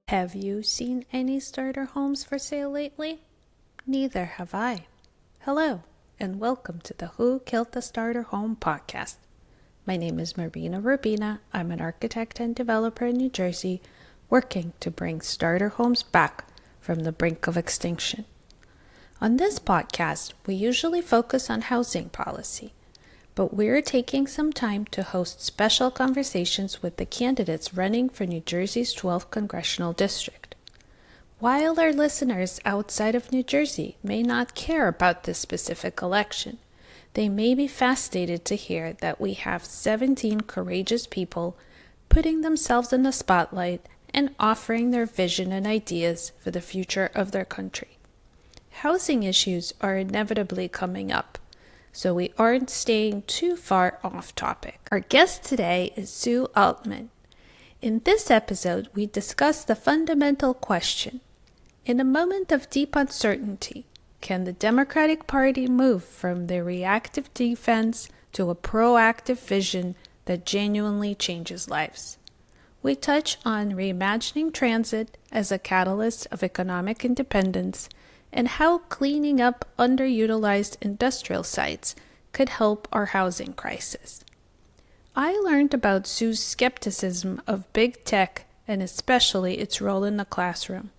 Have you seen any starter homes for sale lately? Neither have I. Hello, and welcome to the Who Killed the Starter Home podcast. My name is Marina Rubina. I'm an architect and developer in New Jersey, working to bring starter homes back from the brink of extinction. On this podcast, we usually focus on housing policy, but we're taking some time to host special conversations with the candidates running for New Jersey's 12th Congressional District. While our listeners outside of New Jersey may not care about this specific election, they may be fascinated to hear that we have 17 courageous people putting themselves in the spotlight and offering their vision and ideas for the future of their country. Housing issues are inevitably coming up, so we aren't staying too far off topic. Our guest today is Sue Altman. In this episode, we discuss the fundamental question: in a moment of deep uncertainty, can the Democratic Party move from their reactive defense to a proactive vision that genuinely changes lives? We touch on reimagining transit as a catalyst of economic independence and how cleaning up underutilized industrial sites could help our housing crisis. I learned about Sue's skepticism of big tech and especially its role in the classroom.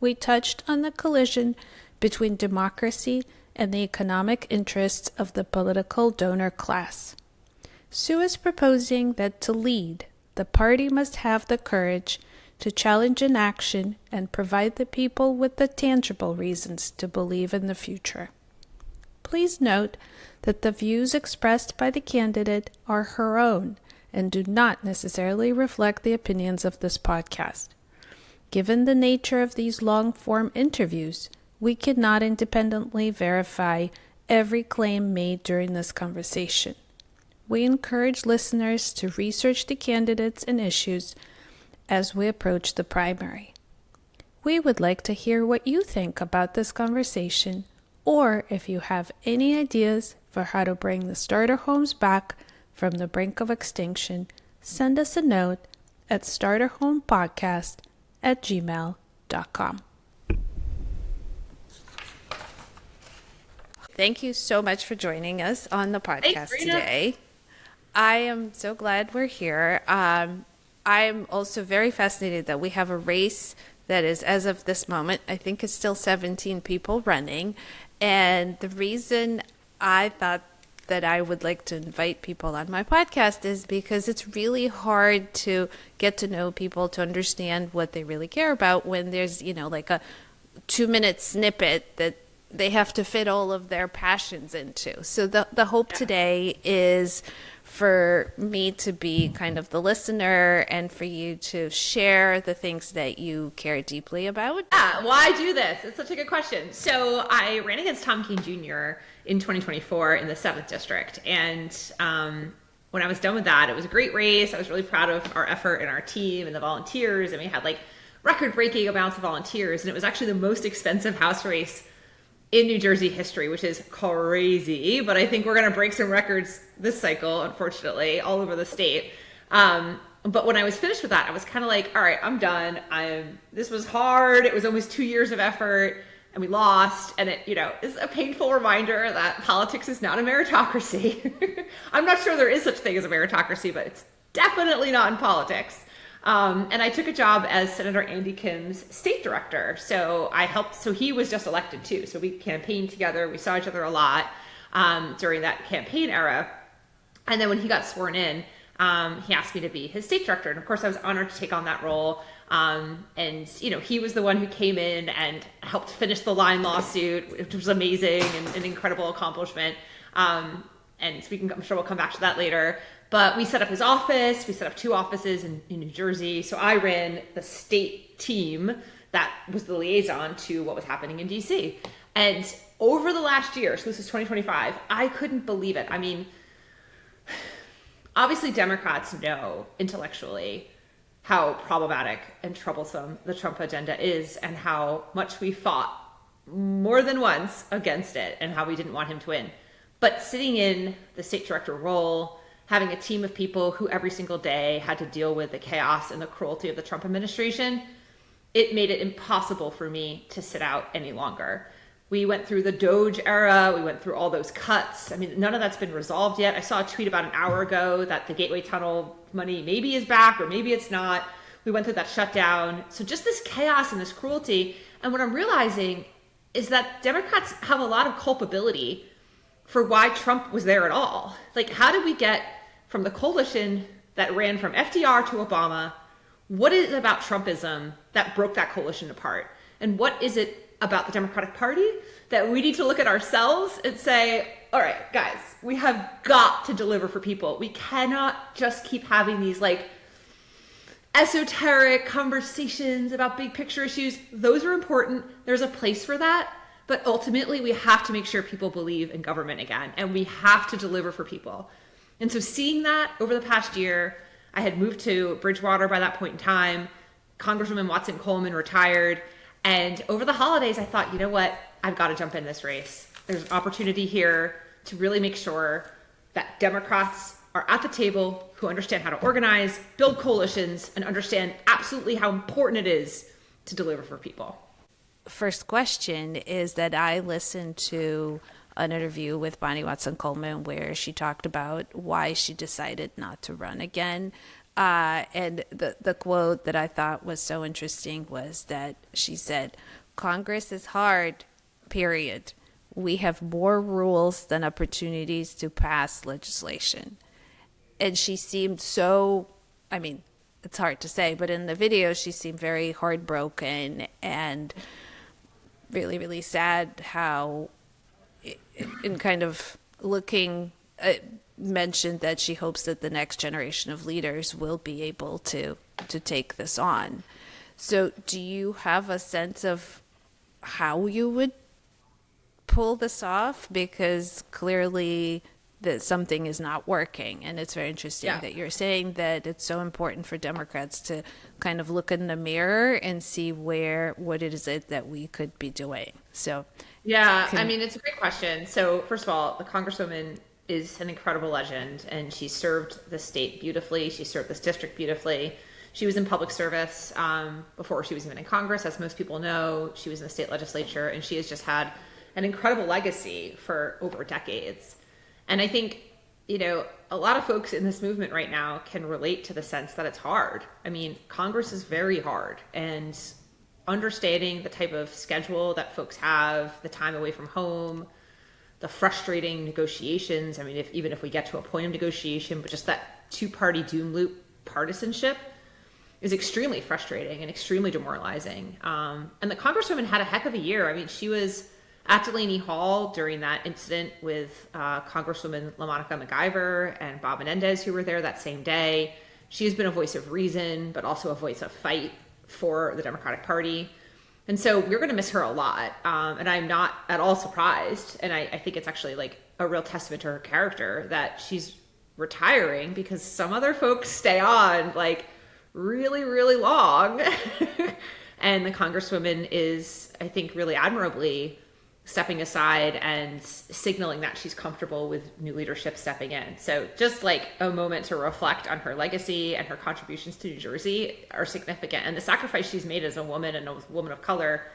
We touched on the collision between democracy and the economic interests of the political donor class. Sue is proposing that to lead, the party must have the courage to challenge inaction and provide the people with the tangible reasons to believe in the future. Please note that the views expressed by the candidate are her own and do not necessarily reflect the opinions of this podcast. Given the nature of these long-form interviews, we cannot independently verify every claim made during this conversation. We encourage listeners to research the candidates and issues as we approach the primary. We would like to hear what you think about this conversation, or if you have any ideas for how to bring the starter homes back from the brink of extinction, send us a note at starterhomepodcast@gmail.com. Thank you so much for joining us on the podcast today. I am so glad we're here. I'm also very fascinated that we have a race that is, as of this moment, I think is still 17 people running. And the reason I thought that I would like to invite people on my podcast is because it's really hard to get to know people, to understand what they really care about when there's, like a 2-minute snippet that they have to fit all of their passions into. So the hope today is for me to be kind of the listener and for you to share the things that you care deeply about. Yeah, why do this? It's such a good question. So I ran against Tom Keene Jr. in 2024 in the 7th district. And when I was done with that, it was a great race. I was really proud of our effort and our team and the volunteers. And we had record-breaking amounts of volunteers. And it was actually the most expensive House race in New Jersey history, which is crazy, but I think we're going to break some records this cycle, unfortunately, all over the state. But when I was finished with that, I was kind of like, all right, I'm done. This was hard. It was almost 2 years of effort and we lost. And it, is a painful reminder that politics is not a meritocracy. I'm not sure there is such thing as a meritocracy, but it's definitely not in politics. And I took a job as Senator Andy Kim's state director. So he was just elected too. So we campaigned together. We saw each other a lot during that campaign era. And then when he got sworn in, he asked me to be his state director. And of course I was honored to take on that role. And he was the one who came in and helped finish the Lyme lawsuit, which was amazing and an incredible accomplishment. And I'm sure we'll come back to that later. But we set up his office. We set up 2 offices in New Jersey. So I ran the state team that was the liaison to what was happening in DC. And over the last year, so this is 2025, I couldn't believe it. I mean, obviously Democrats know intellectually how problematic and troublesome the Trump agenda is and how much we fought more than once against it and how we didn't want him to win. But sitting in the state director role, having a team of people who every single day had to deal with the chaos and the cruelty of the Trump administration, it made it impossible for me to sit out any longer. We went through the Doge era. We went through all those cuts. I mean, none of that's been resolved yet. I saw a tweet about an hour ago that the Gateway Tunnel money maybe is back or maybe it's not. We went through that shutdown. So just this chaos and this cruelty. And what I'm realizing is that Democrats have a lot of culpability for why Trump was there at all. Like, how did we get from the coalition that ran from FDR to Obama? What is it about Trumpism that broke that coalition apart? And what is it about the Democratic Party that we need to look at ourselves and say, all right, guys, we have got to deliver for people. We cannot just keep having these like esoteric conversations about big picture issues. Those are important. There's a place for that. But ultimately, we have to make sure people believe in government again, and we have to deliver for people. And so seeing that over the past year, I had moved to Bridgewater by that point in time. Congresswoman Watson Coleman retired. And over the holidays, I thought, you know what? I've got to jump in this race. There's an opportunity here to really make sure that Democrats are at the table, who understand how to organize, build coalitions, and understand absolutely how important it is to deliver for people. First question is that I listened to an interview with Bonnie Watson Coleman where she talked about why she decided not to run again. And the quote that I thought was so interesting was that she said, "Congress is hard, period. We have more rules than opportunities to pass legislation." And she seemed so, I mean, it's hard to say, but in the video, she seemed very heartbroken and really, really sad how, in kind of looking, mentioned that she hopes that the next generation of leaders will be able to take this on. So do you have a sense of how you would pull this off? Because clearly that something is not working. And it's very interesting that you're saying that it's so important for Democrats to kind of look in the mirror and see what it is that we could be doing. So I mean, it's a great question. So first of all, the Congresswoman is an incredible legend, and she served the state beautifully. She served this district beautifully. She was in public service before she was even in Congress, as most people know. She was in the state legislature, and she has just had an incredible legacy for over decades. And I think, you know, a lot of folks in this movement right now can relate to the sense that it's hard. I mean, Congress is very hard, and understanding the type of schedule that folks have, the time away from home, the frustrating negotiations. I mean, even if we get to a point of negotiation, but just that two-party doom loop partisanship is extremely frustrating and extremely demoralizing. And the Congresswoman had a heck of a year. I mean, she was at Delaney Hall during that incident with Congresswoman LaMonica MacIver and Bob Menendez, who were there that same day. She has been a voice of reason, but also a voice of fight for the Democratic Party. And so we're going to miss her a lot. And I'm not at all surprised. And I think it's actually like a real testament to her character that she's retiring, because some other folks stay on like really, really long. And the Congresswoman is, I think, really admirably stepping aside and signaling that she's comfortable with new leadership stepping in. So just like a moment to reflect on her legacy, and her contributions to New Jersey are significant. And the sacrifice she's made as a woman and a woman of color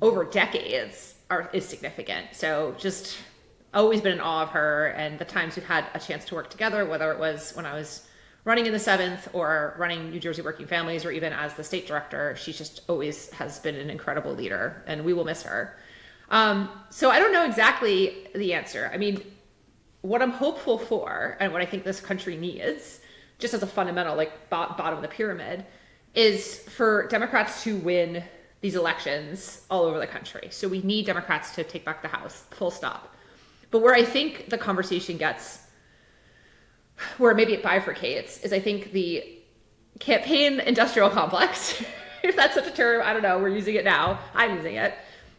over decades is significant. So just always been in awe of her, and the times we've had a chance to work together, whether it was when I was running in the 7th or running New Jersey Working Families, or even as the state director, she just always has been an incredible leader, and we will miss her. So I don't know exactly the answer. I mean, what I'm hopeful for, and what I think this country needs, just as a fundamental, like bottom of the pyramid, is for Democrats to win these elections all over the country. So we need Democrats to take back the House, full stop. But where I think the conversation gets, where maybe it bifurcates, is I think the campaign industrial complex, if that's such a term, I don't know, we're using it now, I'm using it.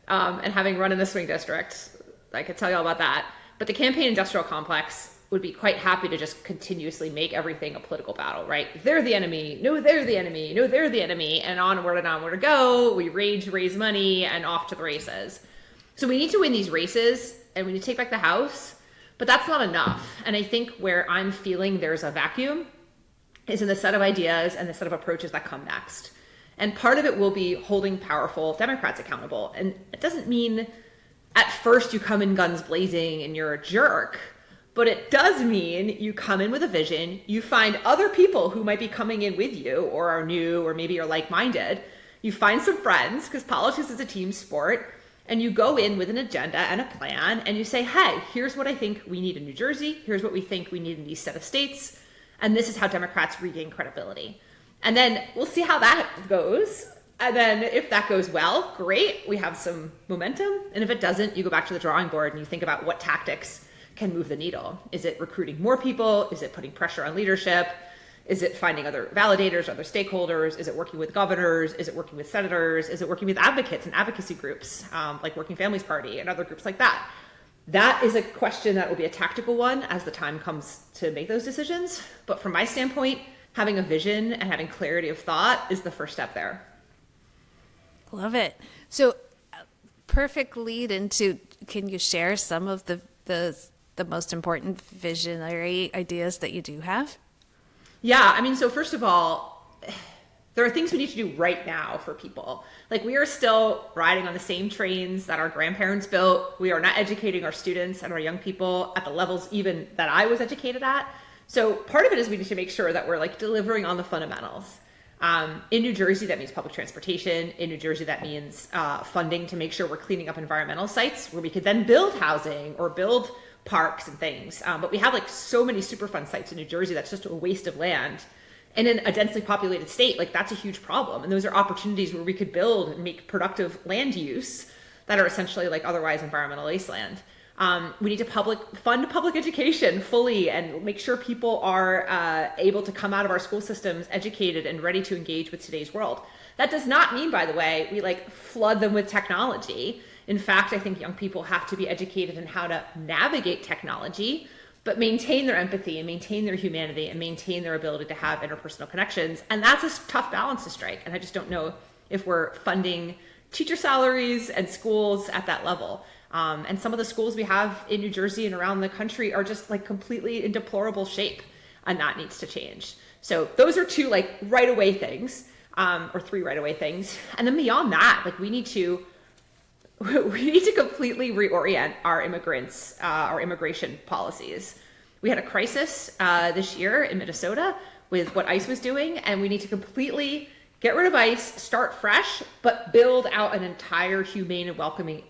And having run in the swing district, I could tell you all about that. But the campaign industrial complex would be quite happy to just continuously make everything a political battle, right? They're the enemy. No, they're the enemy. No, they're the enemy. And onward and onward to go. We raise money, and off to the races. So we need to win these races, and we need to take back the House. But that's not enough. And I think where I'm feeling there's a vacuum is in the set of ideas and the set of approaches that come next. And part of it will be holding powerful Democrats accountable. And it doesn't mean at first you come in guns blazing and you're a jerk, but it does mean you come in with a vision, you find other people who might be coming in with you or are new or maybe are like-minded. You find some friends, because politics is a team sport, and you go in with an agenda and a plan, and you say, hey, here's what I think we need in New Jersey, here's what we think we need in these set of states, and this is how Democrats regain credibility. And then we'll see how that goes. And then if that goes well, great, we have some momentum. And if it doesn't, you go back to the drawing board and you think about what tactics can move the needle. Is it recruiting more people? Is it putting pressure on leadership? Is it finding other validators, other stakeholders? Is it working with governors? Is it working with senators? Is it working with advocates and advocacy groups like Working Families Party and other groups like that? That is a question that will be a tactical one as the time comes to make those decisions. But from my standpoint, having a vision and having clarity of thought is the first step there. Love it. So perfect lead into, can you share some of the most important visionary ideas that you do have? Yeah, I mean, so first of all, there are things we need to do right now for people. Like, we are still riding on the same trains that our grandparents built. We are not educating our students and our young people at the levels even that I was educated at. So part of it is we need to make sure that we're like delivering on the fundamentals. In New Jersey, that means public transportation. In New Jersey, that means funding to make sure we're cleaning up environmental sites where we could then build housing or build parks and things. But we have like so many Superfund sites in New Jersey that's just a waste of land. And in a densely populated state, like that's a huge problem. And those are opportunities where we could build and make productive land use that are essentially like otherwise environmental wasteland. We need to fund public education fully and make sure people are able to come out of our school systems educated and ready to engage with today's world. That does not mean, by the way, we like flood them with technology. In fact, I think young people have to be educated in how to navigate technology, but maintain their empathy and maintain their humanity and maintain their ability to have interpersonal connections. And that's a tough balance to strike. And I just don't know if we're funding teacher salaries and schools at that level. And some of the schools we have in New Jersey and around the country are just like completely in deplorable shape, and that needs to change. So those are two like right away things, or three right away things. And then beyond that, like we need to completely reorient our immigration policies. We had a crisis this year in Minnesota with what ICE was doing, and we need to completely get rid of ICE, start fresh, but build out an entire humane and welcoming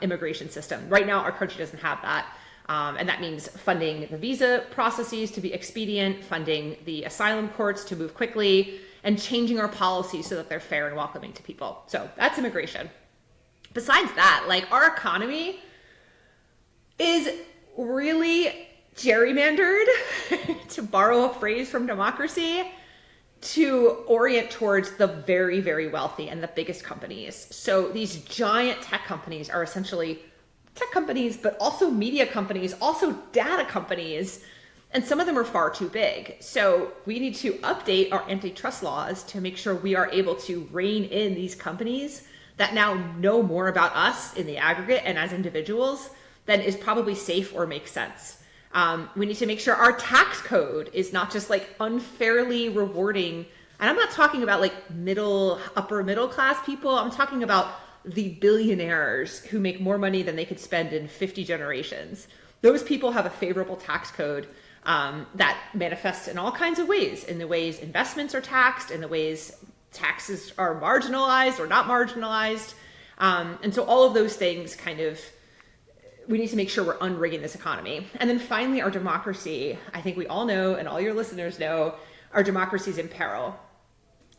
immigration system. Right now, our country doesn't have that. And that means funding the visa processes to be expedient, funding the asylum courts to move quickly, and changing our policies so that they're fair and welcoming to people. So that's immigration. Besides that, like our economy is really gerrymandered, to borrow a phrase from democracy, to orient towards the very, very wealthy and the biggest companies. So these giant tech companies are essentially tech companies, but also media companies, also data companies, and some of them are far too big. So we need to update our antitrust laws to make sure we are able to rein in these companies that now know more about us in the aggregate and as individuals than is probably safe or makes sense. We need to make sure our tax code is not just like unfairly rewarding. And I'm not talking about like upper middle class people. I'm talking about the billionaires who make more money than they could spend in 50 generations. Those people have a favorable tax code that manifests in all kinds of ways, in the ways investments are taxed, in the ways taxes are marginalized or not marginalized. And so all of those things we need to make sure we're unrigging this economy. And then finally, our democracy. I think we all know, and all your listeners know, our democracy is in peril.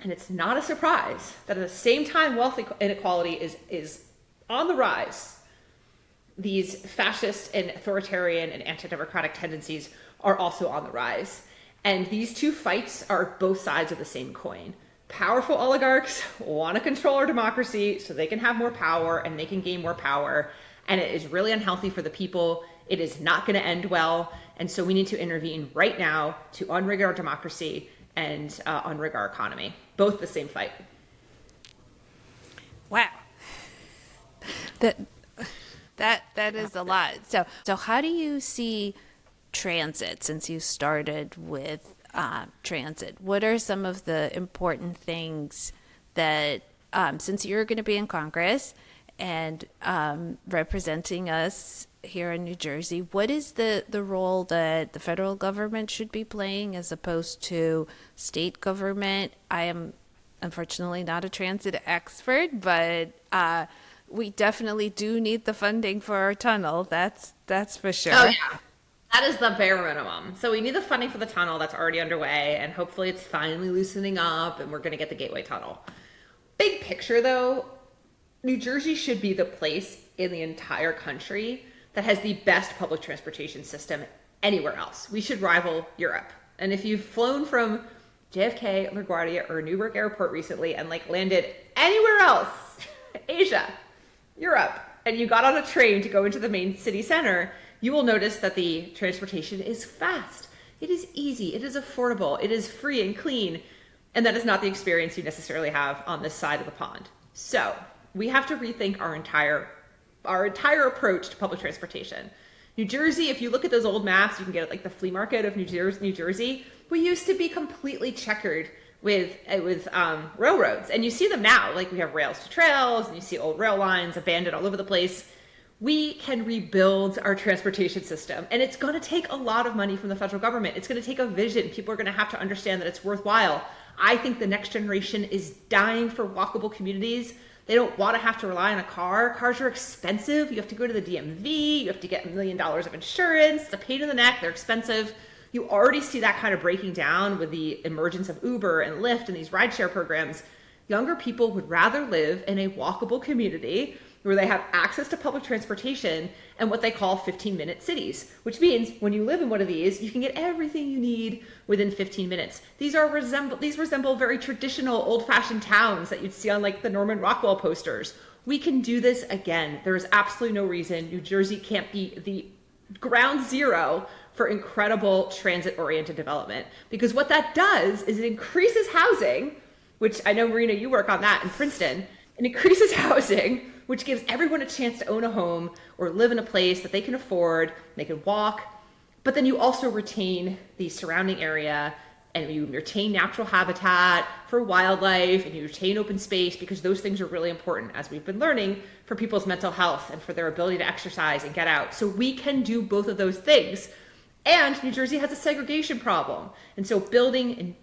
And it's not a surprise that at the same time wealth inequality is on the rise, these fascist and authoritarian and anti-democratic tendencies are also on the rise. And these two fights are both sides of the same coin. Powerful oligarchs want to control our democracy so they can have more power and they can gain more power. And it is really unhealthy for the people. It is not going to end well. And so we need to intervene right now to unrig our democracy and unrig our economy. Both the same fight. Wow. That is a lot. So how do you see transit, since you started with transit? What are some of the important things that since you're going to be in Congress and representing us here in New Jersey, what is the role that the federal government should be playing as opposed to state government? I am unfortunately not a transit expert, but we definitely do need the funding for our tunnel. That's for sure. Oh yeah. That is the bare minimum. So we need the funding for the tunnel that's already underway, and hopefully it's finally loosening up and we're going to get the Gateway Tunnel. Big picture though, New Jersey should be the place in the entire country that has the best public transportation system anywhere else. We should rival Europe. And if you've flown from JFK, LaGuardia, or Newark Airport recently and like landed anywhere else, Asia, Europe, and you got on a train to go into the main city center, you will notice that the transportation is fast. It is easy, it is affordable, it is free and clean, and that is not the experience you necessarily have on this side of the pond. So we have to rethink our entire approach to public transportation. New Jersey, if you look at those old maps, you can get at like the flea market of New Jersey. We used to be completely checkered with railroads, and you see them now. Like we have rails to trails, and you see old rail lines abandoned all over the place. We can rebuild our transportation system, and it's going to take a lot of money from the federal government. It's going to take a vision. People are going to have to understand that it's worthwhile. I think the next generation is dying for walkable communities. They don't want to have to rely on a car. Cars are expensive. You have to go to the DMV. You have to get $1 million of insurance. It's a pain in the neck. They're expensive. You already see that kind of breaking down with the emergence of Uber and Lyft and these rideshare programs. Younger people would rather live in a walkable community where they have access to public transportation and what they call 15-minute cities, which means when you live in one of these, you can get everything you need within 15 minutes. These resemble very traditional old-fashioned towns that you'd see on like the Norman Rockwell posters. We can do this again. There is absolutely no reason New Jersey can't be the ground zero for incredible transit-oriented development, because what that does is it increases housing, which I know, Marina, you work on that in Princeton. It increases housing, which gives everyone a chance to own a home or live in a place that they can afford, they can walk, but then you also retain the surrounding area and you retain natural habitat for wildlife and you retain open space, because those things are really important, as we've been learning, for people's mental health and for their ability to exercise and get out. So we can do both of those things. And New Jersey has a segregation problem. And so building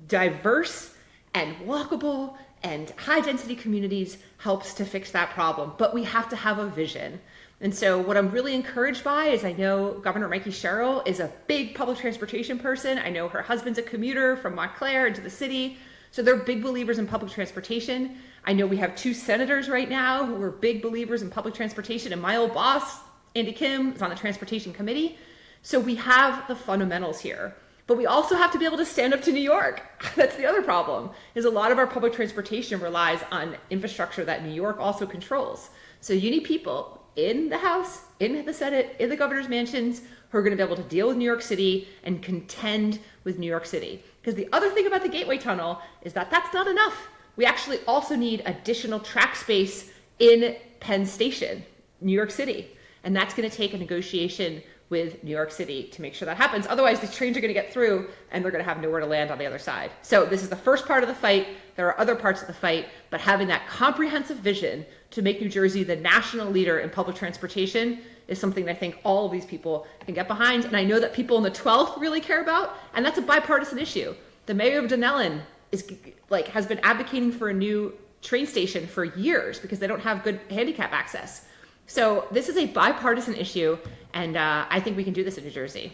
diverse and walkable and high density communities helps to fix that problem. But we have to have a vision. And so what I'm really encouraged by is I know Governor Mikey Sherrill is a big public transportation person. I know her husband's a commuter from Montclair into the city. So they're big believers in public transportation. I know we have 2 senators right now who are big believers in public transportation. And my old boss, Andy Kim, is on the transportation committee. So we have the fundamentals here. But we also have to be able to stand up to New York. That's the other problem, is a lot of our public transportation relies on infrastructure that New York also controls. So you need people in the House, in the Senate, in the governor's mansions who are going to be able to deal with New York City and contend with New York City. Because the other thing about the Gateway Tunnel is that that's not enough. We actually also need additional track space in Penn Station, New York City. And that's going to take a negotiation with New York City to make sure that happens. Otherwise, these trains are going to get through and they're going to have nowhere to land on the other side. So this is the first part of the fight. There are other parts of the fight, but having that comprehensive vision to make New Jersey the national leader in public transportation is something that I think all of these people can get behind. And I know that people in the 12th really care about, and that's a bipartisan issue. The mayor of Dunellen has been advocating for a new train station for years because they don't have good handicap access. So this is a bipartisan issue, and I think we can do this in New Jersey.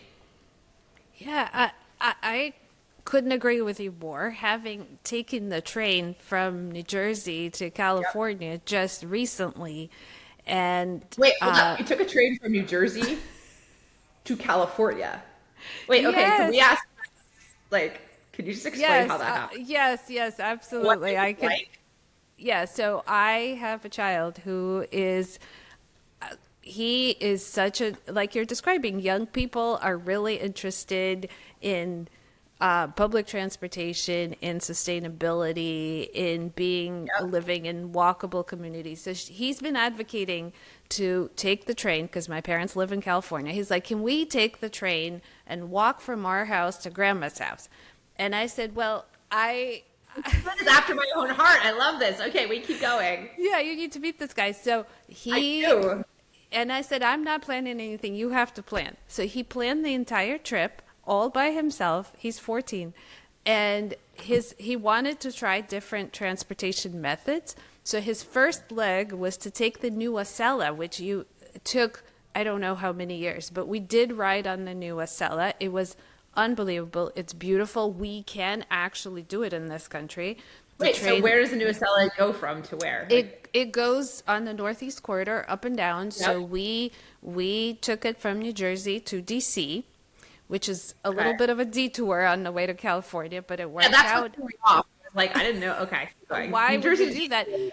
Yeah, I couldn't agree with you more. Having taken the train from New Jersey to California just recently, and wait, hold up. You took a train from New Jersey to California. Wait, okay. Yes. Can we ask? Can you just explain how that happened? Yes, absolutely. I can. Like? Yeah, so I have a child who is. He is such a, like you're describing, young people are really interested in public transportation, in sustainability, in being living in walkable communities. So he's been advocating to take the train because my parents live in California. He's like, can we take the train and walk from our house to grandma's house? And I said, well, I That is after my own heart. I love this. Okay, we keep going. Yeah, you need to meet this guy. So I he do. and I said, I'm not planning anything. You have to plan. So he planned the entire trip all by himself. He's 14. And he wanted to try different transportation methods. So his first leg was to take the new Acela, which you took, I don't know how many years, but we did ride on the new Acela. It was unbelievable. It's beautiful. We can actually do it in this country. The Wait, so train, where does the new Acela go from to where? it goes on the Northeast corridor up and down. So Yep. we took it from New Jersey to DC, which is a little Okay. bit of a detour on the way to California, but it Yeah, worked that's out. what threw me off. Like, I didn't know. Okay, keep going. Why New would Jersey you to do that? DC.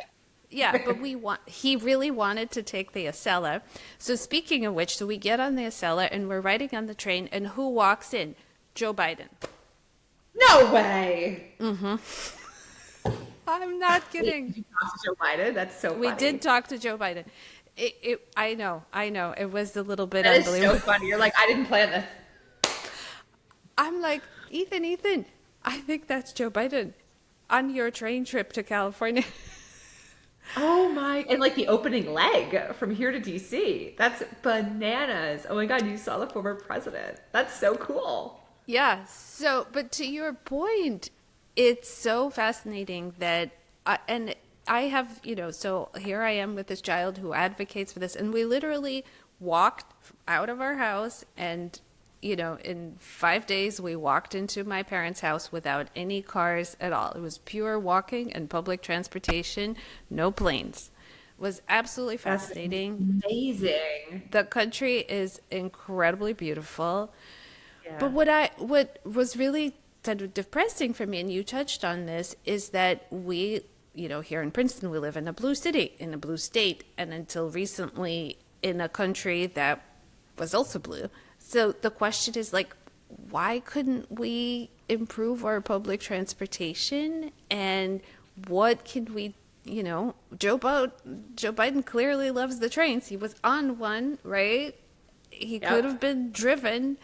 Yeah, but he really wanted to take the Acela. So speaking of which, so we get on the Acela and we're riding on the train, and who walks in? Joe Biden. No way. I'm not Wait, kidding. did you talk to Joe Biden? That's so funny. We did talk to Joe Biden. I know. It was a little bit That is unbelievable. so funny. You're like, I didn't plan this. I'm like, Ethan, I think that's Joe Biden on your train trip to California. Oh my, and like the opening leg from here to DC. That's bananas. Oh my God, you saw the former president. That's so cool. Yeah. So, but to your point, it's so fascinating that, and I have, so here I am with this child who advocates for this, and we literally walked out of our house and, in 5 days, we walked into my parents' house without any cars at all. It was pure walking and public transportation, no planes. It was absolutely That's fascinating. amazing. The country is incredibly beautiful. Yeah. But what was really kind of depressing for me, and you touched on this, is that we, here in Princeton, we live in a blue city, in a blue state, and until recently in a country that was also blue. So the question is like, why couldn't we improve our public transportation? And what can we, Joe Biden clearly loves the trains. He was on one, right? He Yep. could have been driven.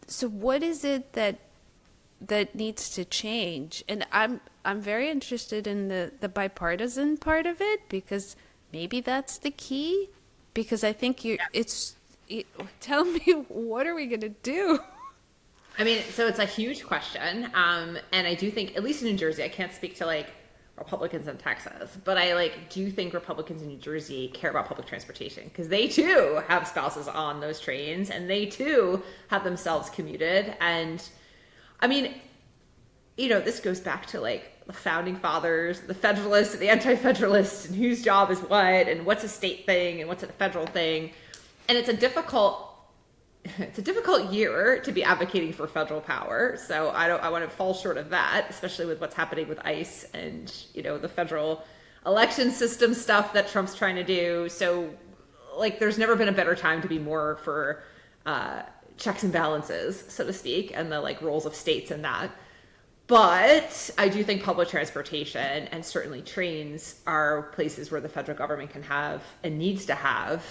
So what is it that needs to change? And I'm very interested in the bipartisan part of it, because maybe that's the key. Because I think tell me, what are we gonna do? I mean, so it's a huge question. And I do think, at least in New Jersey, I can't speak to like Republicans in Texas, but I do think Republicans in New Jersey care about public transportation because they too have spouses on those trains and they too have themselves commuted. And I mean, this goes back to like the founding fathers, the Federalists, the Anti-Federalists, and whose job is what, and what's a state thing and what's a federal thing. And it's a difficult year to be advocating for federal power. So I want to fall short of that, especially with what's happening with ICE and, the federal election system stuff that Trump's trying to do. So there's never been a better time to be more for checks and balances, so to speak, and the roles of states in that. But I do think public transportation and certainly trains are places where the federal government can have and needs to have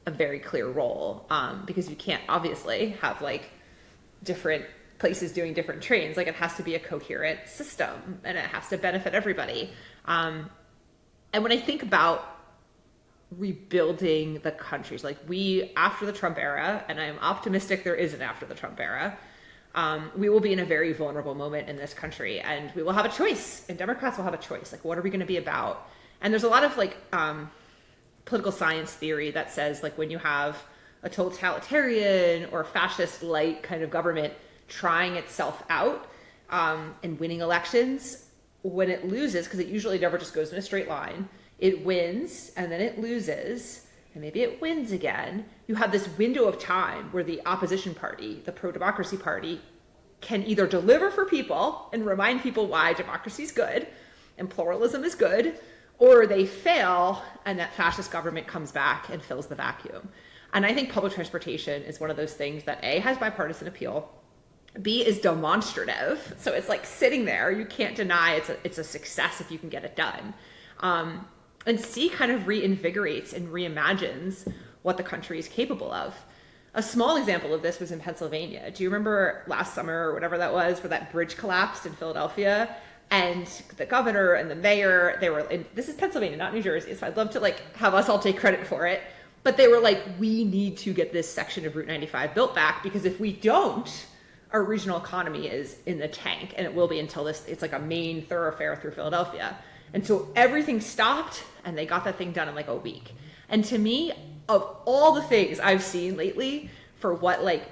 a very clear role, because you can't obviously have different places doing different trains. It has to be a coherent system and it has to benefit everybody. And when I think about rebuilding the countries, after the Trump era, and I'm optimistic there is an after the Trump era, we will be in a very vulnerable moment in this country, and we will have a choice, and Democrats will have a choice. What are we going to be about? And there's a lot of political science theory that says when you have a totalitarian or fascist light kind of government trying itself out and winning elections, when it loses, because it usually never just goes in a straight line, it wins and then it loses and maybe it wins again. You have this window of time where the opposition party, the pro-democracy party, can either deliver for people and remind people why democracy is good and pluralism is good, or they fail and that fascist government comes back and fills the vacuum. And I think public transportation is one of those things that A, has bipartisan appeal, B, is demonstrative. So it's sitting there. You can't deny it's a success if you can get it done. And C, kind of reinvigorates and reimagines what the country is capable of. A small example of this was in Pennsylvania. Do you remember last summer or whatever that was, where that bridge collapsed in Philadelphia? And the governor and the mayor, they were, and this is Pennsylvania, not New Jersey, so I'd love to like have us all take credit for it. But they were like, we need to get this section of Route 95 built back, because if we don't, our regional economy is in the tank, and it will be until it's like a main thoroughfare through Philadelphia. And so everything stopped, and they got that thing done in like a week. And to me, of all the things I've seen lately for what like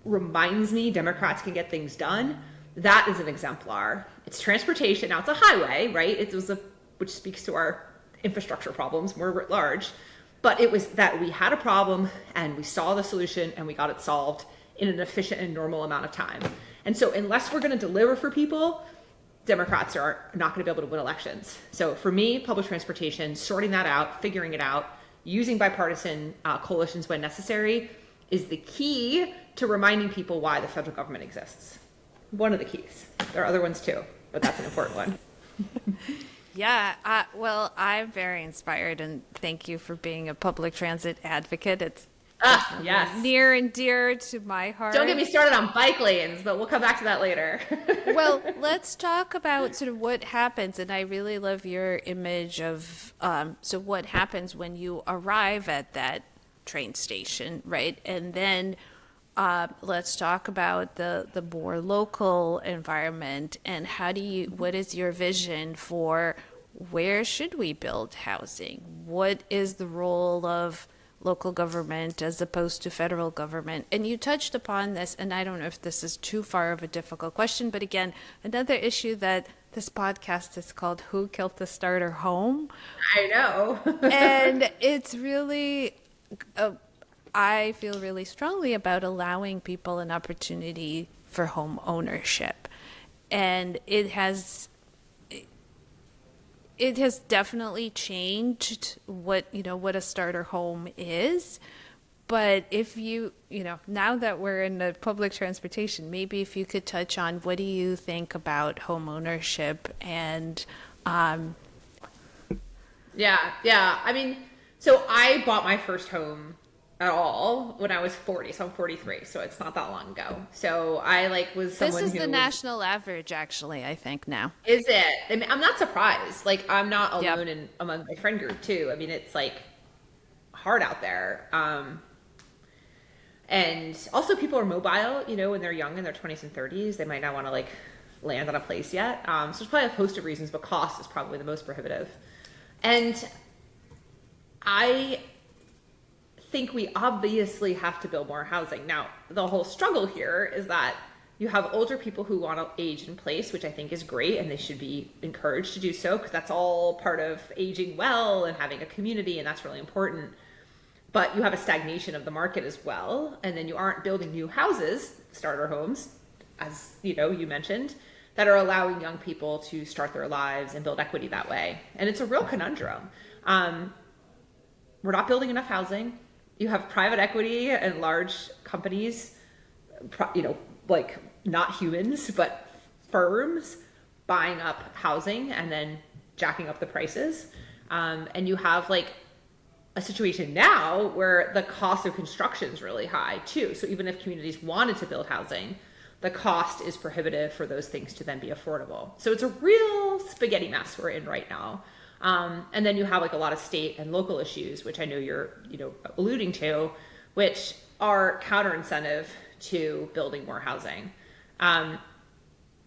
reminds me Democrats can get things done, that is an exemplar. It's transportation. Now it's a highway, right? Which speaks to our infrastructure problems more writ large. But it was that we had a problem and we saw the solution and we got it solved in an efficient and normal amount of time. And so unless we're going to deliver for people, Democrats are not going to be able to win elections. So for me, public transportation, sorting that out, figuring it out, using bipartisan coalitions when necessary is the key to reminding people why the federal government exists. One of the keys. There are other ones too, but that's an important one. Yeah, well, I'm very inspired, and thank you for being a public transit advocate. It's yes, near and dear to my heart. Don't get me started on bike lanes, but we'll come back to that later. Well, let's talk about sort of what happens, and I really love your image of so what happens when you arrive at that train station, right? And then let's talk about the more local environment, and what is your vision for where should we build housing? What is the role of local government as opposed to federal government? And you touched upon this, and I don't know if this is too far of a difficult question, but again, another issue that this podcast is called Who Killed the Starter Home? I know. And it's really, I feel really strongly about allowing people an opportunity for home ownership. And it has definitely changed what a starter home is. But if now that we're in the public transportation, maybe if you could touch on what do you think about home ownership and Yeah. I mean, so I bought my first home at all when I was 40, so I'm 43, so it's not that long ago. So I was someone This is the national average, actually, I think now. Is it? I mean, I'm not surprised. I'm not alone among my friend group too. I mean, it's hard out there. And also people are mobile, when they're young in their 20s and 30s, they might not want to land on a place yet. So there's probably a host of reasons, but cost is probably the most prohibitive. And I think we obviously have to build more housing. Now, the whole struggle here is that you have older people who want to age in place, which I think is great, and they should be encouraged to do so, because that's all part of aging well and having a community, and that's really important. But you have a stagnation of the market as well, and then you aren't building new houses, starter homes, as you mentioned, that are allowing young people to start their lives and build equity that way. And it's a real conundrum. We're not building enough housing. You have private equity and large companies, not humans, but firms buying up housing and then jacking up the prices. And you have a situation now where the cost of construction is really high too. So even if communities wanted to build housing, the cost is prohibitive for those things to then be affordable. So it's a real spaghetti mess we're in right now. And then you have a lot of state and local issues, which I know you're, alluding to, which are counter incentive to building more housing.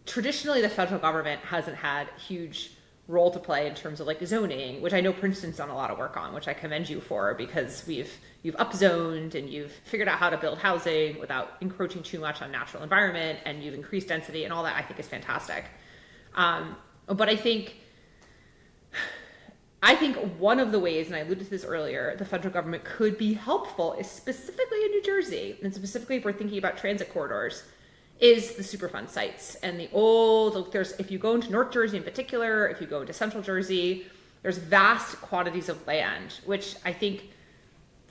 Traditionally, the federal government hasn't had a huge role to play in terms of zoning, which I know Princeton's done a lot of work on, which I commend you for, because you've upzoned and you've figured out how to build housing without encroaching too much on natural environment, and you've increased density, and all that I think is fantastic. But I think one of the ways, and I alluded to this earlier, the federal government could be helpful is specifically in New Jersey, and specifically if we're thinking about transit corridors, is the Superfund sites. And if you go into North Jersey in particular, if you go into Central Jersey, there's vast quantities of land, which I think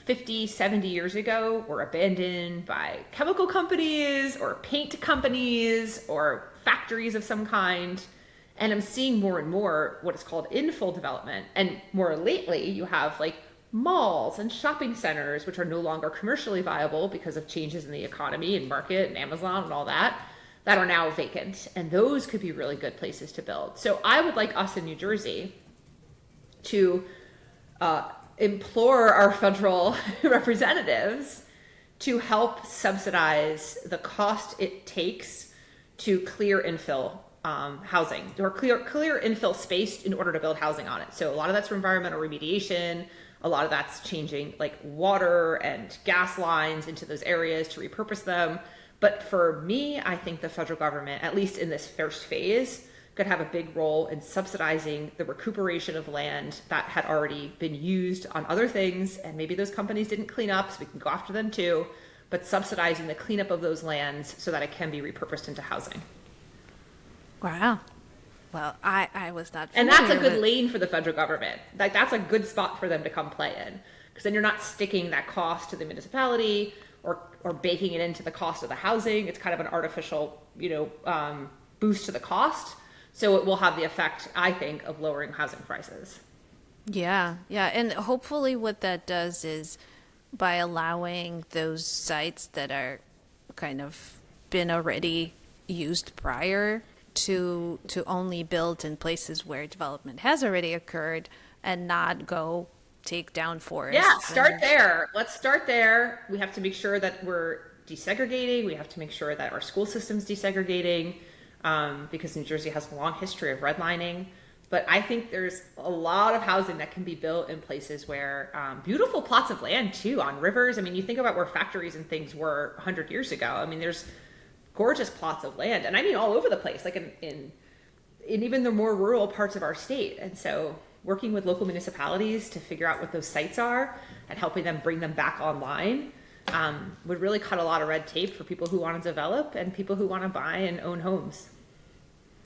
50, 70 years ago were abandoned by chemical companies or paint companies or factories of some kind. And I'm seeing more and more what is called infill development. And more lately, you have malls and shopping centers, which are no longer commercially viable because of changes in the economy and market and Amazon and all that that are now vacant. And those could be really good places to build. So I would like us in New Jersey to implore our federal representatives to help subsidize the cost it takes to clear infill housing, or clear infill space in order to build housing on it. So a lot of that's for environmental remediation. A lot of that's changing like water and gas lines into those areas to repurpose them. But for me, I think the federal government, at least in this first phase, could have a big role in subsidizing the recuperation of land that had already been used on other things. And maybe those companies didn't clean up, so we can go after them too. But subsidizing the cleanup of those lands so that it can be repurposed into housing. Wow. Well, I was not familiar. And that's a good lane for the federal government. Like, that's a good spot for them to come play in, because then you're not sticking that cost to the municipality or baking it into the cost of the housing. It's kind of an artificial, boost to the cost. So it will have the effect, I think, of lowering housing prices. Yeah. And hopefully what that does is, by allowing those sites that are kind of been already used prior to only build in places where development has already occurred, and not go take down forests. Yeah, start there. Let's start there. We have to make sure that we're desegregating. We have to make sure that our school system's desegregating, because New Jersey has a long history of redlining. But I think there's a lot of housing that can be built in places where beautiful plots of land too, on rivers. I mean, you think about where factories and things were 100 years ago. I mean, there's gorgeous plots of land, and I mean all over the place, like in even the more rural parts of our state. And so working with local municipalities to figure out what those sites are and helping them bring them back online would really cut a lot of red tape for people who want to develop and people who want to buy and own homes.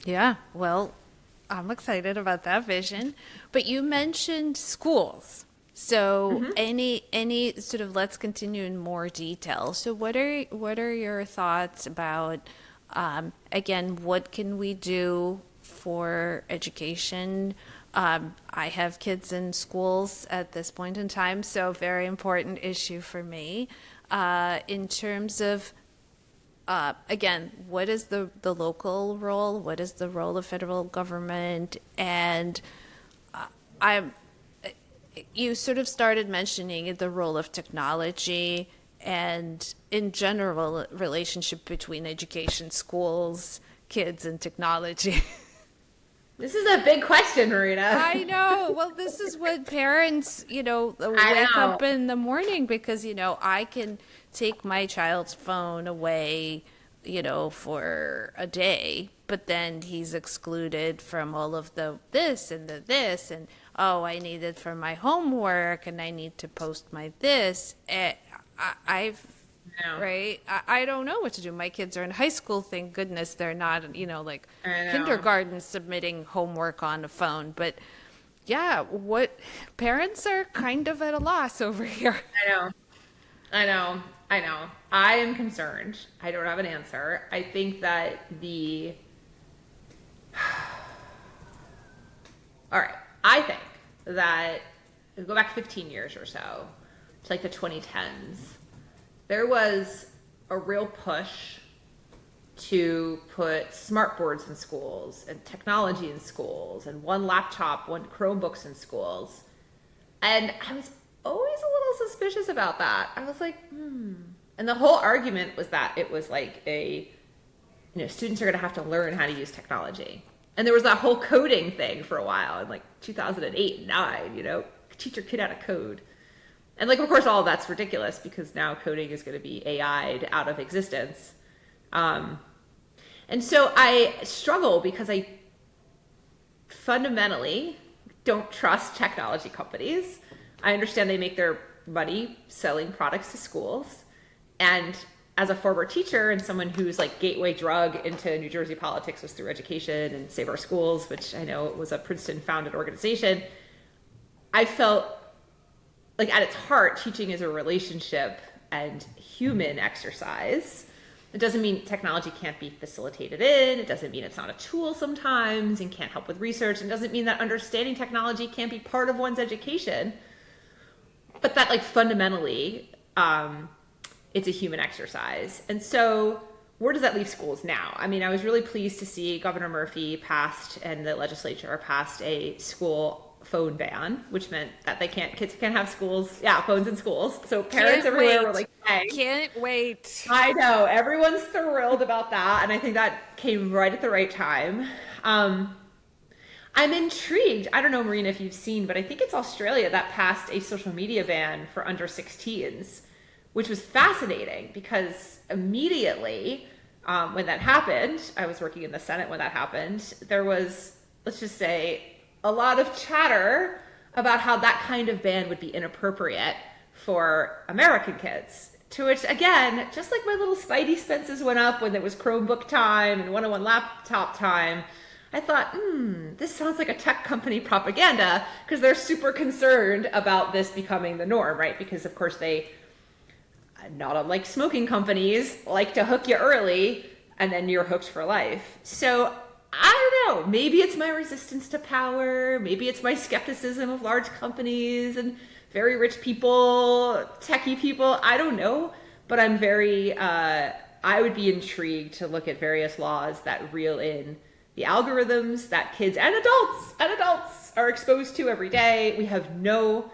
Yeah, well, I'm excited about that vision. But you mentioned schools. So any sort of, let's continue in more detail. So what are your thoughts about, again, what can we do for education? I have kids in schools at this point in time, so very important issue for me. In terms of, again, what is the local role? What is the role of federal government? And you sort of started mentioning the role of technology and, in general, relationship between education, schools, kids, and technology. This is a big question, Marina. I know. Well, this is what parents, wake up in the morning, because, I can take my child's phone away, for a day, but then he's excluded from all of the this and the this, and I need it for my homework, and I need to post my this. Right? I don't know what to do. My kids are in high school. Thank goodness they're not, like kindergarten submitting homework on a phone. But yeah, what parents are kind of at a loss over here. I know. I am concerned. I don't have an answer. I think that all right. I think that if we go back 15 years or so to like the 2010s, there was a real push to put smart boards in schools and technology in schools and one laptop, one Chromebooks in schools. And I was always a little suspicious about that. I was like, And the whole argument was that it was like students are going to have to learn how to use technology. And there was that whole coding thing for a while in like 2008 and 9, teach your kid how to code. And like, of course, all of that's ridiculous, because now coding is going to be AI'd out of existence. And so I struggle because I fundamentally don't trust technology companies. I understand they make their money selling products to schools. And as a former teacher and someone whose like gateway drug into New Jersey politics was through education and Save Our Schools, which I know was a Princeton founded organization, I felt like at its heart, teaching is a relationship and human exercise. It doesn't mean technology can't be facilitated in. It doesn't mean it's not a tool sometimes and can't help with research. It doesn't mean that understanding technology can't be part of one's education. But that like fundamentally, it's a human exercise. And so where does that leave schools now? I mean, I was really pleased to see Governor Murphy passed and the legislature passed a school phone ban, which meant that kids can't have phones in schools. So parents everywhere were like, hey. Can't wait. I know, everyone's thrilled about that. And I think that came right at the right time. I'm intrigued. I don't know, Marina, if you've seen, but I think it's Australia that passed a social media ban for under 16s, which was fascinating because immediately when that happened, I was working in the Senate when that happened, there was, let's just say, a lot of chatter about how that kind of ban would be inappropriate for American kids. To which, again, just like my little spidey senses went up when it was Chromebook time and one-on-one laptop time, I thought, this sounds like a tech company propaganda because they're super concerned about this becoming the norm, right? Because, of course, they, not unlike smoking companies, like to hook you early and then you're hooked for life. So I don't know, maybe it's my resistance to power, maybe it's my skepticism of large companies and very rich people, techie people, I don't know, but I'm very, I would be intrigued to look at various laws that reel in the algorithms that kids and adults are exposed to every day. We have no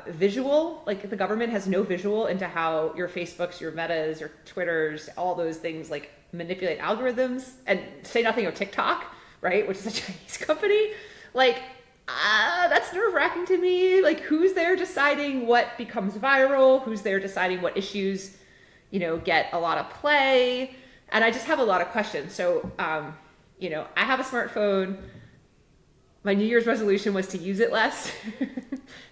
visual, like the government has no visual into how your Facebooks, your Metas, your Twitters, all those things like manipulate algorithms, and say nothing of TikTok, right, which is a Chinese company. Like, that's nerve-wracking to me. Like, who's there deciding what becomes viral? Who's there deciding what issues, get a lot of play? And I just have a lot of questions. So, I have a smartphone. My New Year's resolution was to use it less.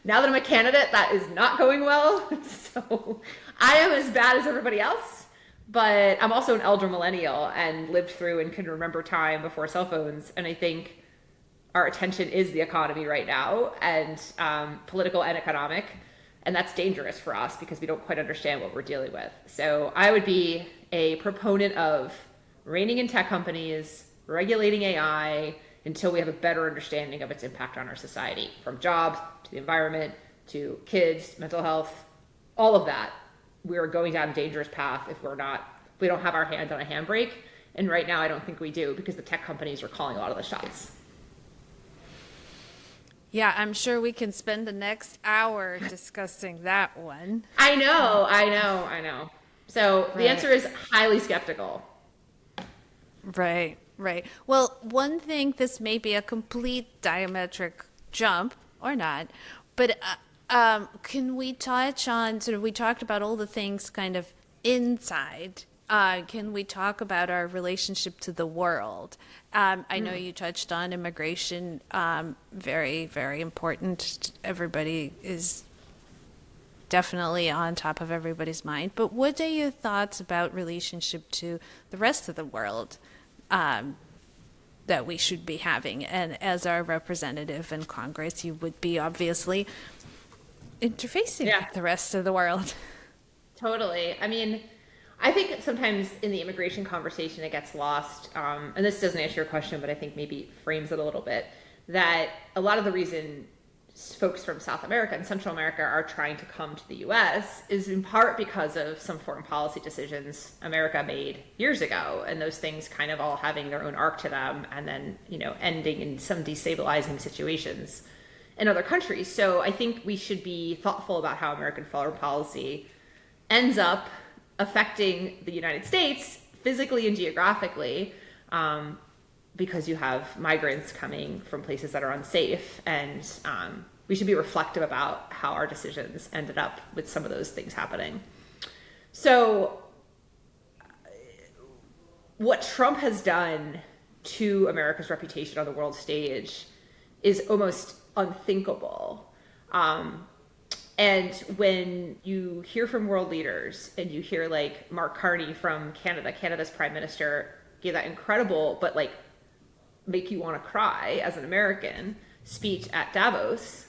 Now that I'm a candidate, that is not going well. So I am as bad as everybody else, but I'm also an elder millennial and lived through and can remember time before cell phones. And I think our attention is the economy right now, and political and economic. And that's dangerous for us because we don't quite understand what we're dealing with. So I would be a proponent of reining in tech companies, regulating AI until we have a better understanding of its impact on our society, from jobs to the environment to kids, mental health, all of that. We're going down a dangerous path if we don't have our hand on a handbrake. And right now I don't think we do because the tech companies are calling a lot of the shots. Yeah, I'm sure we can spend the next hour discussing that one. I know. So the answer is highly skeptical. Right. Well, one thing, this may be a complete diametric jump or not, but can we touch on, we talked about all the things kind of inside. Can we talk about our relationship to the world? I know you touched on immigration, very, very important. Everybody is definitely on top of everybody's mind. But what are your thoughts about relationship to the rest of the world that we should be having? And as our representative in Congress, you would be obviously interfacing with the rest of the world. Totally. I mean, I think sometimes in the immigration conversation it gets lost, and this doesn't answer your question, but I think maybe frames it a little bit, that a lot of the reason folks from South America and Central America are trying to come to the U.S. is in part because of some foreign policy decisions America made years ago, and those things kind of all having their own arc to them, and then, ending in some destabilizing situations in other countries. So I think we should be thoughtful about how American foreign policy ends up affecting the United States physically and geographically, because you have migrants coming from places that are unsafe, and we should be reflective about how our decisions ended up with some of those things happening. So what Trump has done to America's reputation on the world stage is almost unthinkable. And when you hear from world leaders and you hear like Mark Carney from Canada, Canada's prime minister gave that incredible, but like make you want to cry as an American speech at Davos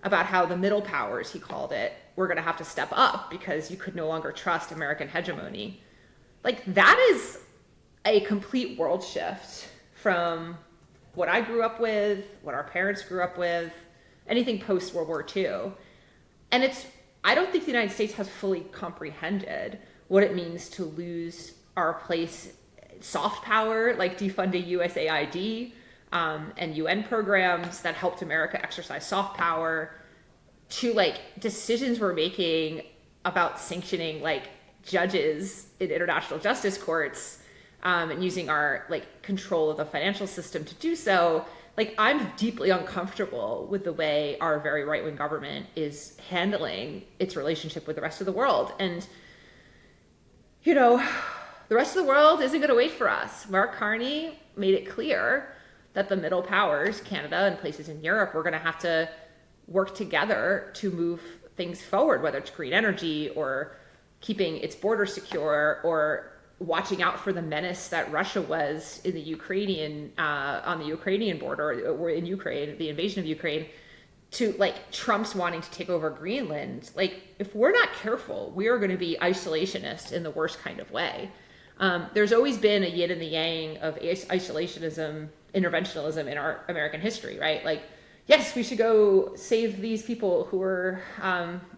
about how the middle powers, he called it, were going to have to step up because you could no longer trust American hegemony. Like, that is a complete world shift from what I grew up with, what our parents grew up with, anything post World War II. And I don't think the United States has fully comprehended what it means to lose our place soft power, like defunding USAID and UN programs that helped America exercise soft power, to like decisions we're making about sanctioning like judges in international justice courts and using our like control of the financial system to do so. Like, I'm deeply uncomfortable with the way our very right-wing government is handling its relationship with the rest of the world. And, you know, the rest of the world isn't going to wait for us. Mark Carney made it clear that the middle powers, Canada and places in Europe, we're going to have to work together to move things forward, whether it's green energy or keeping its borders secure or watching out for the menace that Russia was in the Ukrainian on the Ukrainian border, or in Ukraine, the invasion of Ukraine, to like Trump's wanting to take over Greenland. Like, if we're not careful, we are going to be isolationist in the worst kind of way. There's always been a yin and the yang of isolationism, interventionism in our American history, right? Like, yes, we should go save these people who are,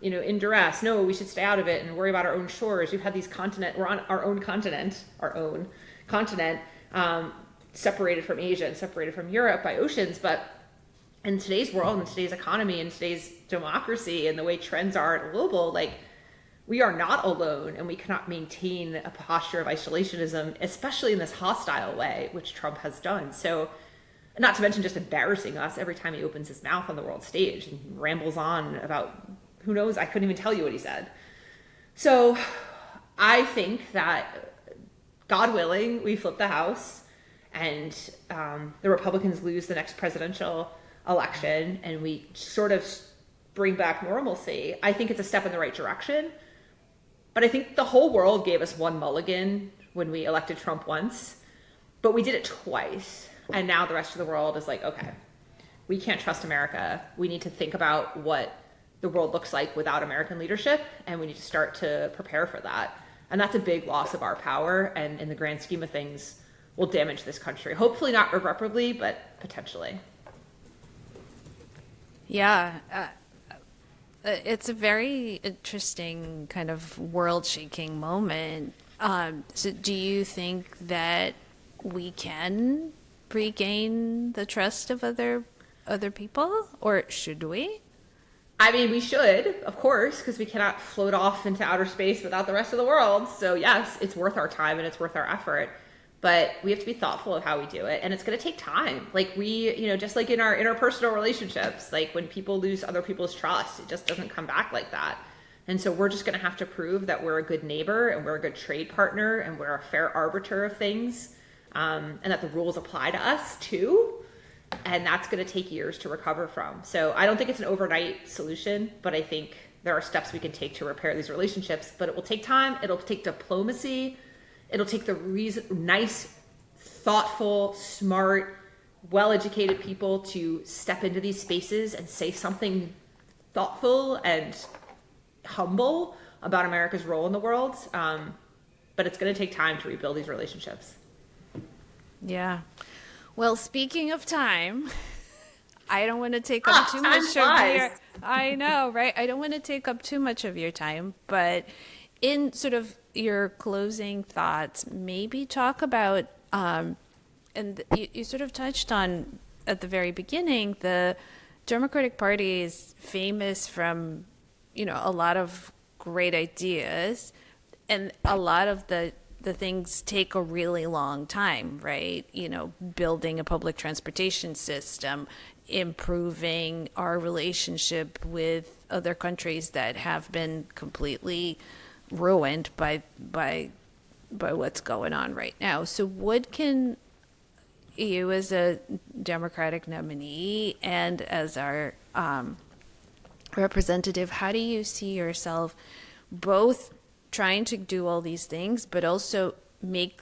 in duress. No, we should stay out of it and worry about our own shores. We've had these we're on our own continent, separated from Asia and separated from Europe by oceans. But in today's world, in today's economy, in today's democracy, and the way trends are global, like, we are not alone, and we cannot maintain a posture of isolationism, especially in this hostile way, which Trump has done. So, not to mention just embarrassing us every time he opens his mouth on the world stage and rambles on about who knows, I couldn't even tell you what he said. So I think that, God willing, we flip the House and the Republicans lose the next presidential election and we sort of bring back normalcy. I think it's a step in the right direction. But I think the whole world gave us one mulligan when we elected Trump once, but we did it twice. And now the rest of the world is like, okay, we can't trust America. We need to think about what the world looks like without American leadership, and we need to start to prepare for that. And that's a big loss of our power, and in the grand scheme of things, will damage this country. Hopefully not irreparably, but potentially. Yeah. It's a very interesting kind of world-shaking moment. So do you think that we can regain the trust of other people, or should we? I mean, we should, of course, because we cannot float off into outer space without the rest of the world. So yes, it's worth our time and it's worth our effort, but we have to be thoughtful of how we do it, and it's going to take time. Like, just like in our interpersonal relationships, like when people lose other people's trust, it just doesn't come back like that. And so we're just going to have to prove that we're a good neighbor and we're a good trade partner and we're a fair arbiter of things. And that the rules apply to us too. And that's going to take years to recover from. So I don't think it's an overnight solution, but I think there are steps we can take to repair these relationships. But it will take time. It'll take diplomacy. It'll take the nice, thoughtful, smart, well-educated people to step into these spaces and say something thoughtful and humble about America's role in the world. But it's going to take time to rebuild these relationships. Yeah. Well, speaking of time, I don't want to take up too much of your... I know, right? I don't want to take up too much of your time, but in sort of your closing thoughts, maybe talk about, and you sort of touched on at the very beginning, the Democratic Party is famous from, a lot of great ideas, and a lot of the things take a really long time, right? Building a public transportation system, improving our relationship with other countries that have been completely ruined by what's going on right now. So what can you, as a Democratic nominee and as our representative, how do you see yourself both trying to do all these things, but also make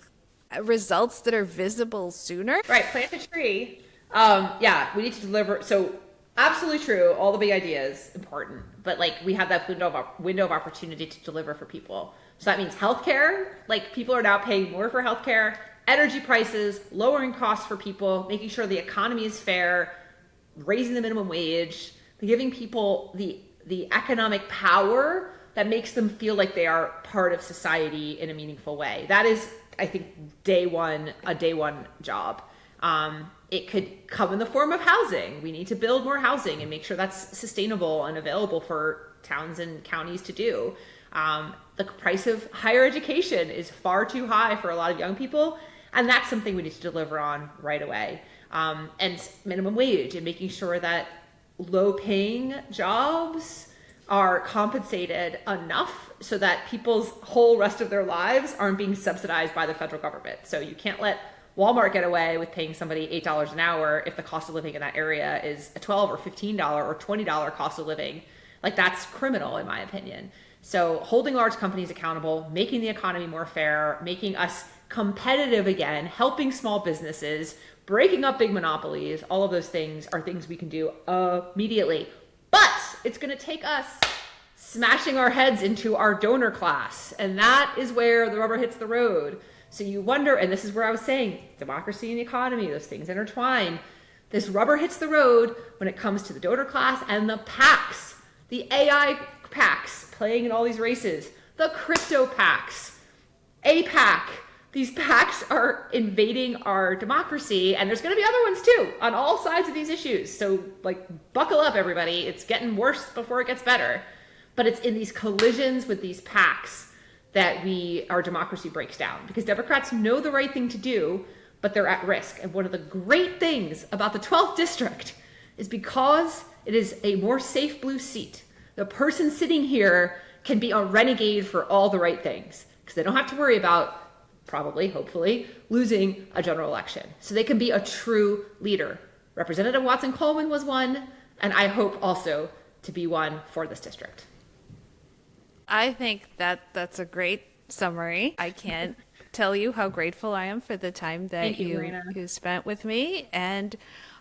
results that are visible sooner? Right, plant a tree. We need to deliver. So absolutely true. All the big ideas, important. But we have that window of opportunity to deliver for people. So that means healthcare. People are now paying more for healthcare, energy prices, lowering costs for people, making sure the economy is fair, raising the minimum wage, giving people the economic power that makes them feel like they are part of society in a meaningful way. That is I think a day one job. It could come in the form of housing. We need to build more housing and make sure that's sustainable and available for towns and counties to do. The price of higher education is far too high for a lot of young people, and that's something we need to deliver on right away. And minimum wage, and making sure that low-paying jobs are compensated enough so that people's whole rest of their lives aren't being subsidized by the federal government. So you can't let Walmart get away with paying somebody $8 an hour if the cost of living in that area is a $12 or $15 or $20 cost of living. Like, that's criminal in my opinion. So holding large companies accountable, making the economy more fair, making us competitive again, helping small businesses, breaking up big monopolies, all of those things are things we can do immediately. But it's going to take us smashing our heads into our donor class. And that is where the rubber hits the road. So you wonder, and this is where I was saying, democracy and the economy, those things intertwine. This rubber hits the road when it comes to the donor class and the PACs, the AI PACs playing in all these races, the crypto PACs, APAC. These PACs are invading our democracy, and there's going to be other ones too on all sides of these issues. So, like, buckle up, everybody. It's getting worse before it gets better. But it's in these collisions with these PACs that our democracy breaks down, because Democrats know the right thing to do, but they're at risk. And one of the great things about the 12th district is because it is a more safe blue seat, the person sitting here can be a renegade for all the right things, because they don't have to worry about, probably, hopefully, losing a general election. So they can be a true leader. Representative Watson Coleman was one, and I hope also to be one for this district. I think that's a great summary. I can't tell you how grateful I am for the time that you spent with me, and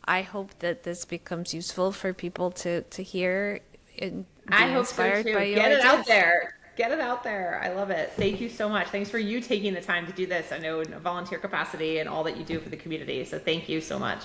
I hope that this becomes useful for people to hear and be inspired by your Get it ideas. out there. Get it out there. I love it. Thank you so much. Thanks for you taking the time to do this. I know in a volunteer capacity and all that you do for the community. So thank you so much.